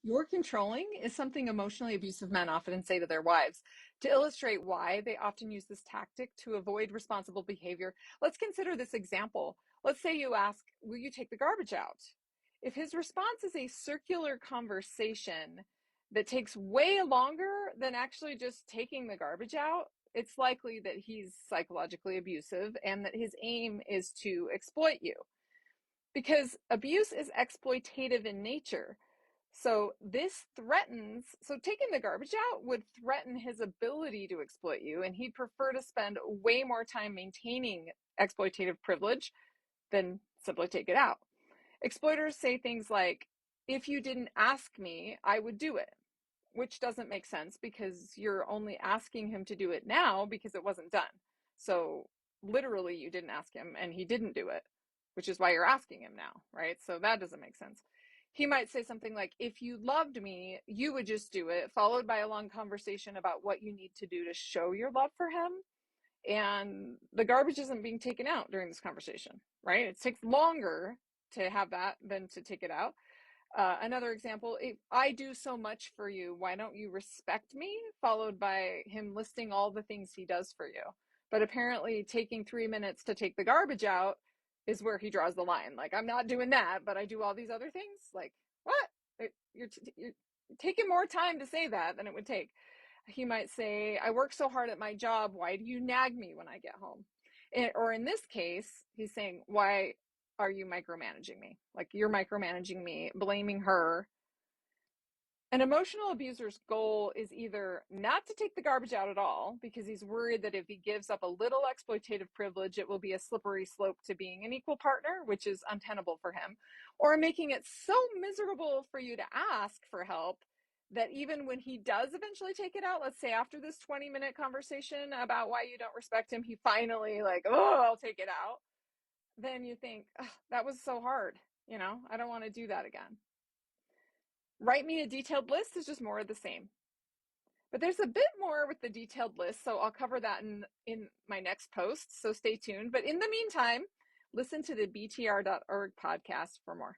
You're controlling is something emotionally abusive men often say to their wives. To illustrate why they often use this tactic to avoid responsible behavior, let's consider this example. Let's say you ask, will you take the garbage out? If his response is a circular conversation that takes way longer than actually just taking the garbage out, it's likely that he's psychologically abusive and that his aim is to exploit you. Because abuse is exploitative in nature. So taking the garbage out would threaten his ability to exploit you, and he'd prefer to spend way more time maintaining exploitative privilege than simply take it out. Exploiters say things like, if you didn't ask me, I would do it, which doesn't make sense because you're only asking him to do it now because it wasn't done. So literally, you didn't ask him and he didn't do it, which is why you're asking him now, right? So that doesn't make sense. He might say something like, if you loved me, you would just do it, followed by a long conversation about what you need to do to show your love for him. And the garbage isn't being taken out during this conversation, right? It takes longer to have that than to take it out. Another example, if I do so much for you, why don't you respect me? Followed by him listing all the things he does for you. But apparently, taking 3 minutes to take the garbage out is where he draws the line. Like, I'm not doing that, but I do all these other things. Like, what? You're taking more time to say that than it would take. He might say, I work so hard at my job. Why do you nag me when I get home? Or in this case, he's saying, why are you micromanaging me? Like, you're micromanaging me, blaming her. An emotional abuser's goal is either not to take the garbage out at all because he's worried that if he gives up a little exploitative privilege, it will be a slippery slope to being an equal partner, which is untenable for him, or making it so miserable for you to ask for help that even when he does eventually take it out, let's say after this 20-minute conversation about why you don't respect him, he finally like, oh, I'll take it out. Then you think, oh, that was so hard. I don't want to do that again. Write me a detailed list is just more of the same. But there's a bit more with the detailed list, so I'll cover that in my next post, so stay tuned. But in the meantime, listen to the btr.org podcast for more.